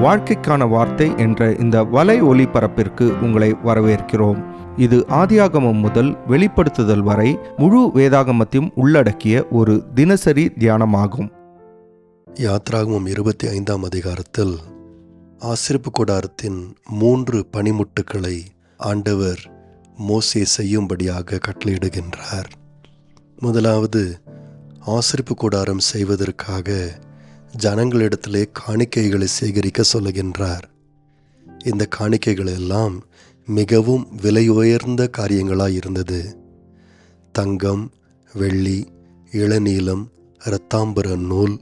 வாழ்க்கைக்கான வார்த்தை என்ற இந்த வலை ஒளிபரப்பிற்கு உங்களை வரவேற்கிறோம். இது ஆதியாகமம் முதல் வெளிப்படுத்துதல் வரை முழு வேதாகமத்தையும் உள்ளடக்கிய ஒரு தினசரி தியானமாகும். யாத்ராகமம் 25ஆம் அதிகாரத்தில் ஆசரிப்பு கூடாரத்தின் 3 பணிமுட்டுக்களை ஆண்டவர் மோசே செய்யும்படியாக கட்டளையிடுகின்றார். முதலாவது, ஆசரிப்பு கூடாரம் செய்வதற்காக ஜனங்களிடத்திலே காணிக்கைகளை சேகரிக்க சொல்லுகின்றார். இந்த காணிக்கைகள் எல்லாம் மிகவும் விலை உயர்ந்த காரியங்களாய் இருந்தது. தங்கம், வெள்ளி, இளநீலம், இரத்தாம்பர நூல்,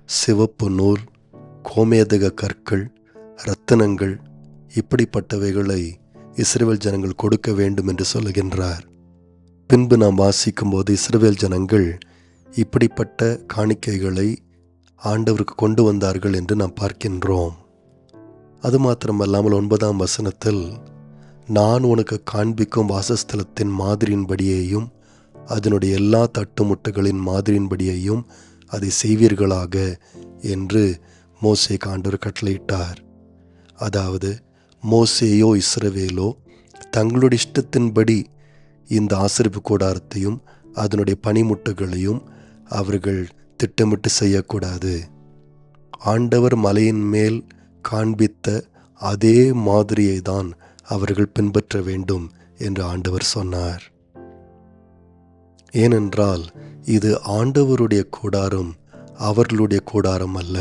சிவப்பு நூல், கோமேதக கற்கள், இரத்தினங்கள், இப்படிப்பட்டவைகளை இஸ்ரவேல் ஜனங்கள் கொடுக்க வேண்டும் என்று சொல்லுகின்றார். பின்பு நாம் வாசிக்கும்போது இஸ்ரவேல் ஜனங்கள் இப்படிப்பட்ட காணிக்கைகளை ஆண்டவருக்கு கொண்டு வந்தார்கள் என்று நாம் பார்க்கின்றோம். அது மாத்திரமல்லாமல் 9ஆம் வசனத்தில், நான் உனக்கு காண்பிக்கும் வாசஸ்தலத்தின் மாதிரியின்படியேயும் அதனுடைய எல்லா தட்டுமுட்டுகளின் மாதிரியின்படியேயும் அதை செய்வீர்களாக என்று மோசேக்கு ஆண்டவர் கட்டளையிட்டார். அதாவது மோசேயோ இஸ்ரவேலோ தங்களுடைய இஷ்டத்தின்படி இந்த ஆசரிப்பு கூடாரத்தையும் அதனுடைய பணிமுட்டுகளையும் அவர்கள் திட்டமிட்டு செய்யக்கூடாது. ஆண்டவர் மலையின் மேல் காண்பித்த அதே மாதிரியை தான் அவர்கள் பின்பற்ற வேண்டும் என்று ஆண்டவர் சொன்னார். ஏனென்றால் இது ஆண்டவருடைய கூடாரம், அவர்களுடைய கூடாரம் அல்ல.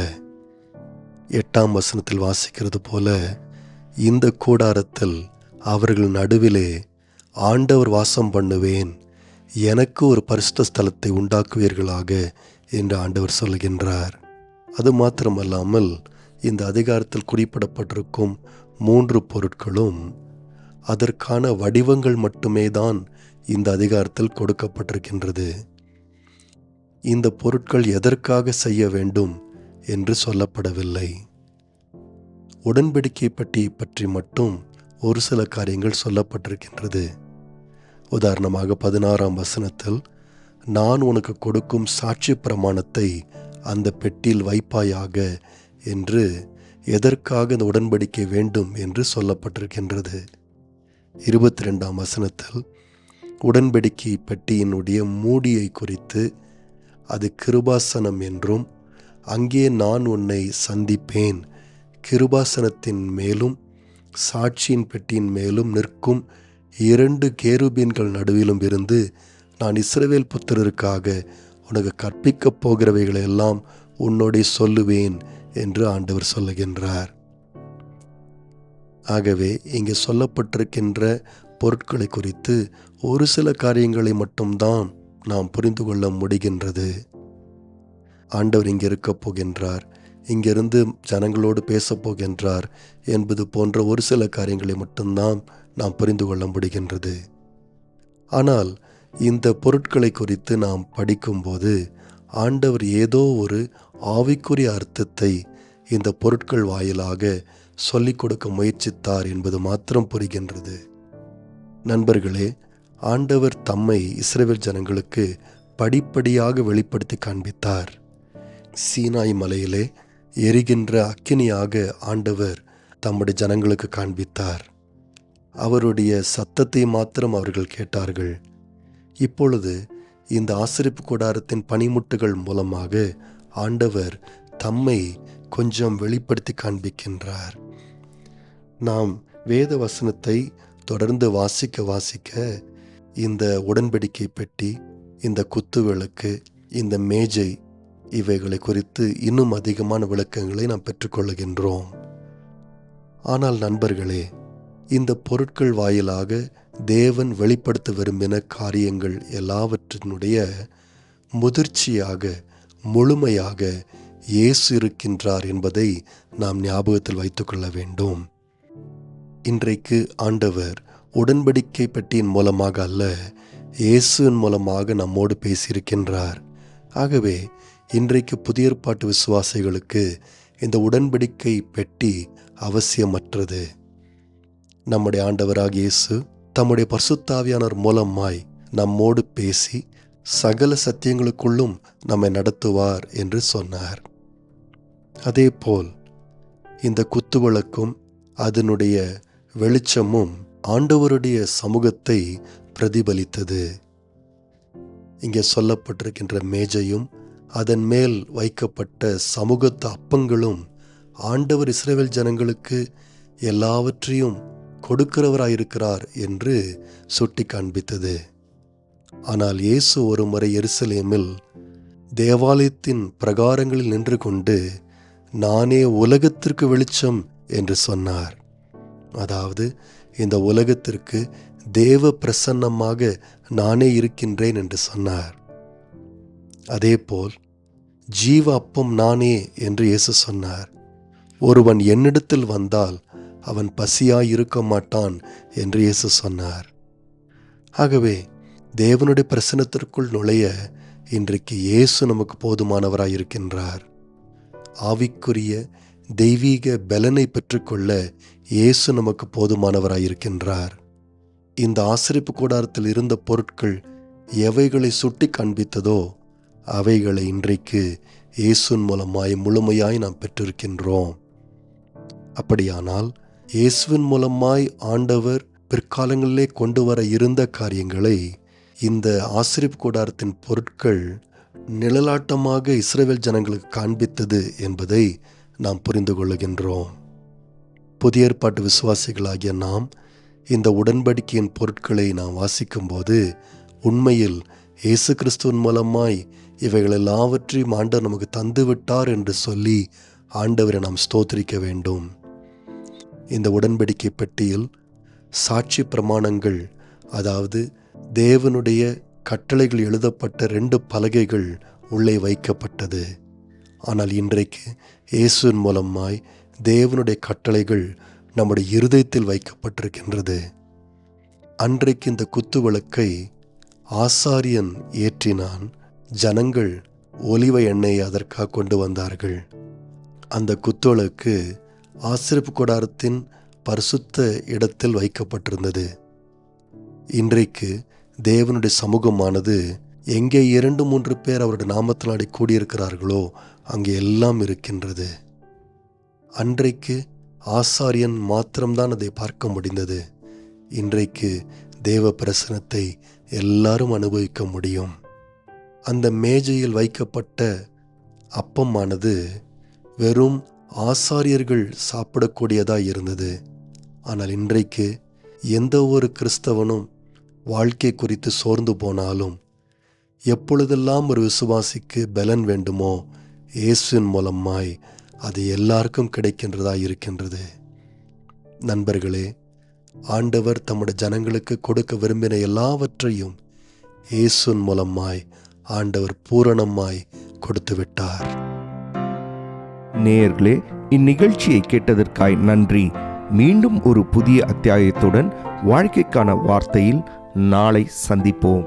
8ஆம் வசனத்தில் வாசிக்கிறது போல, இந்த கூடாரத்தில் அவர்கள் நடுவிலே ஆண்டவர் வாசம் பண்ணுவேன், எனக்கு ஒரு பரிசுத்த ஸ்தலத்தை உண்டாக்குவீர்களாக என்று ஆண்டவர் சொல்லுகின்றார். அது மாத்திரமல்லாமல் இந்த அதிகாரத்தில் குறிப்பிடப்பட்டிருக்கும் 3 பொருட்களும் அதற்கான வடிவங்கள் மட்டுமே தான் இந்த அதிகாரத்தில் கொடுக்கப்பட்டிருக்கின்றது. இந்த பொருட்கள் எதற்காக செய்ய வேண்டும் என்று சொல்லப்படவில்லை. உடன்படிக்கை பெட்டியை பற்றி மட்டும் ஒரு சில காரியங்கள் சொல்லப்பட்டிருக்கின்றது. உதாரணமாக 16ஆம் வசனத்தில், நான் உனக்கு கொடுக்கும் சாட்சி பிரமாணத்தை அந்த பெட்டியில் வைப்பாயாக என்று எதற்காக இந்த உடன்படிக்கை வேண்டும் என்று சொல்லப்பட்டிருக்கின்றது. 22ஆம் வசனத்தில் உடன்படிக்கை பெட்டியினுடைய மூடியை குறித்து, அது கிருபாசனம் என்றும் அங்கே நான் உன்னை சந்திப்பேன், கிருபாசனத்தின் மேலும் சாட்சியின் பெட்டியின் மேலும் நிற்கும் 2 கேருபீன்கள் நடுவிலும் இருந்து நான் இஸ்ரவேல் புத்திரருக்காக உனக்கு கற்பிக்கப் போகிறவைகளை எல்லாம் உன்னோடே சொல்லுவேன் என்று ஆண்டவர் சொல்லுகின்றார். ஆகவே இங்கே சொல்லப்பட்டிருக்கின்ற பொருட்களை குறித்து ஒரு சில காரியங்களை மட்டும்தான் நாம் புரிந்து கொள்ள முடிகின்றது. ஆண்டவர் இங்கே இருக்கப் போகின்றார், இங்கிருந்து ஜனங்களோடு பேசப் போகின்றார் என்பது போன்ற ஒரு சில காரியங்களை மட்டும்தான் நாம் புரிந்து கொள்ள முடிகின்றது. ஆனால் இந்த பொருட்களை குறித்து நாம் படிக்கும்போது ஆண்டவர் ஏதோ ஒரு ஆவிக்குரிய அர்த்தத்தை இந்த பொருட்கள் வாயிலாக சொல்லிக் கொடுக்க முயற்சித்தார் என்பது மாத்திரம் புரிகின்றது. நண்பர்களே, ஆண்டவர் தம்மை இஸ்ரவேல் ஜனங்களுக்கு படிப்படியாக வெளிப்படுத்தி காண்பித்தார். சீனாய் மலையிலே எரிகின்ற அக்கினியாக ஆண்டவர் தம்முடைய ஜனங்களுக்கு காண்பித்தார். அவருடைய சத்தத்தை மாத்திரம் அவர்கள் கேட்டார்கள். இப்பொழுது இந்த ஆசரிப்பு கூடாரத்தின் பணிமுட்டுகள் மூலமாக ஆண்டவர் தம்மை கொஞ்சம் வெளிப்படுத்தி காண்பிக்கின்றார். நாம் வேத வசனத்தை தொடர்ந்து வாசிக்க இந்த உடன்படிக்கை பெட்டி, இந்த குத்து விளக்கு, இந்த மேஜை, இவைகளை குறித்து இன்னும் அதிகமான விளக்கங்களை நாம் பெற்றுக்கொள்ளுகின்றோம். ஆனால் நண்பர்களே, இந்த பொருட்கள் வாயிலாக தேவன் வெளிப்படுத்த விரும்பின காரியங்கள் எல்லாவற்றினுடைய முதிர்ச்சியாக, முழுமையாக இயேசு இருக்கின்றார் என்பதை நாம் ஞாபகத்தில் வைத்துக்கொள்ள வேண்டும். இன்றைக்கு ஆண்டவர் உடன்படிக்கை பெட்டியின் மூலமாக அல்ல, இயேசுவின் மூலமாக நம்மோடு பேசியிருக்கின்றார். ஆகவே இன்றைக்கு புதிய ஏற்பாட்டு விசுவாசிகளுக்கு இந்த உடன்படிக்கை பெட்டி அவசியமற்றது. நம்முடைய ஆண்டவராக இயேசு தம்முடைய பரிசுத்த ஆவியானவர் மூலமாய் நம்மோடு பேசி சகல சத்தியங்களுக்குள்ளும் நம்மை நடத்துவார் என்று சொன்னார். அதேபோல் இந்த குத்துவிளக்கும் அதனுடைய வெளிச்சமும் ஆண்டவருடைய சமூகத்தை பிரதிபலித்தது. இங்கே சொல்லப்பட்டிருக்கின்ற மேஜையும் அதன் மேல் வைக்கப்பட்ட சமூகத்து அப்பங்களும் ஆண்டவர் இஸ்ரவேல் ஜனங்களுக்கு எல்லாவற்றையும் கொடுக்கிறவராயிருக்கிறார் என்று சுட்டி காண்பித்தது. ஆனால் இயேசு ஒரு முறை எருசலேமில் தேவாலயத்தின் பிரகாரங்களில் நின்று கொண்டு, நானே உலகத்திற்கு வெளிச்சம் என்று சொன்னார். அதாவது இந்த உலகத்திற்கு தேவ பிரசன்னமாக நானே இருக்கின்றேன் என்று சொன்னார். அதேபோல் ஜீவ அப்பம் நானே என்று இயேசு சொன்னார். ஒருவன் என்னிடத்தில் வந்தால் அவன் பசியாய் இருக்க மாட்டான் என்று இயேசு சொன்னார். ஆகவே தேவனுடைய பிரசன்னத்திற்குள் நுழைய இன்றைக்கு இயேசு நமக்கு போதுமானவராயிருக்கின்றார். ஆவிக்குரிய தெய்வீக பலனை பெற்றுக்கொள்ள இயேசு நமக்கு போதுமானவராயிருக்கின்றார். இந்த ஆசரிப்பு கூடாரத்தில் இருந்த பொருட்கள் எவைகளை சுட்டி காண்பித்ததோ அவைகளை இன்றைக்கு இயேசுவின் மூலமாய் முழுமையாய் நாம் பெற்றிருக்கின்றோம். அப்படியானால் இயேசுவின் மூலமாய் ஆண்டவர் பிற்காலங்களிலே கொண்டு வர இருந்த காரியங்களை இந்த ஆசரிப்பு கூடாரத்தின் பொருட்கள் நிழலாட்டமாக இஸ்ரவேல் ஜனங்களுக்கு காண்பித்தது என்பதை நாம் புரிந்து கொள்ளுகின்றோம். புதிய ஏற்பாட்டு விசுவாசிகளாகிய நாம் இந்த உடன்படிக்கையின் பொருட்களை நாம் வாசிக்கும்போது உண்மையில் இயேசு கிறிஸ்துவின் மூலமாய் இவைகள் எல்லாவற்றையும் ஆண்டவர் நமக்கு தந்துவிட்டார் என்று சொல்லி ஆண்டவரை நாம் ஸ்தோத்திரிக்க வேண்டும். இந்த உடன்படிக்கை பெட்டியில் சாட்சி பிரமாணங்கள், அதாவது தேவனுடைய கட்டளைகள் எழுதப்பட்ட 2 பலகைகள் உள்ளே வைக்கப்பட்டது. ஆனால் இன்றைக்கு இயேசுவின் மூலமாய் தேவனுடைய கட்டளைகள் நம்முடைய இருதயத்தில் வைக்கப்பட்டிருக்கின்றது. அன்றைக்கு இந்த குத்து விளக்கை ஆசாரியன் ஏற்றினான். ஜனங்கள் ஒலிவ எண்ணெயை அதற்காக கொண்டு வந்தார்கள். அந்த குத்துவிளக்கு ஆசரிப்பு கூடாரத்தின் பரிசுத்த இடத்தில் வைக்கப்பட்டிருந்தது. இன்றைக்கு தேவனுடைய சமூகமானது எங்கே 2-3 பேர் அவருடைய நாமத்தினாடி கூடியிருக்கிறார்களோ அங்கே எல்லாம் இருக்கின்றது. அன்றைக்கு ஆசாரியன் மாத்திரம்தான் அதை பார்க்க முடிந்தது. இன்றைக்கு தேவ பிரசனத்தை எல்லாரும் அனுபவிக்க முடியும். அந்த மேஜையில் வைக்கப்பட்ட அப்பமானது வெறும் ஆசாரியர்கள் சாப்பிடக்கூடியதாய் இருந்தது. ஆனால் இன்றைக்கு எந்த ஒரு கிறிஸ்தவனும் வாழ்க்கை குறித்து சோர்ந்து போனாலும், எப்பொழுதெல்லாம் ஒரு விசுவாசிக்கு பலன் வேண்டுமோ இயேசுவின் மூலமாய் அது எல்லாருக்கும் கிடைக்கின்றதா இருக்கின்றது. நண்பர்களே, ஆண்டவர் தம்முடைய ஜனங்களுக்கு கொடுக்க விரும்பின எல்லாவற்றையும் இயேசுவின் மூலமாய் ஆண்டவர் பூரணமாய் கொடுத்து விட்டார். நேயர்களே, இந்நிகழ்ச்சியை கேட்டதற்காய் நன்றி. மீண்டும் ஒரு புதிய அத்தியாயத்துடன் வாழ்க்கைக்கான வார்த்தையில் நாளை சந்திப்போம்.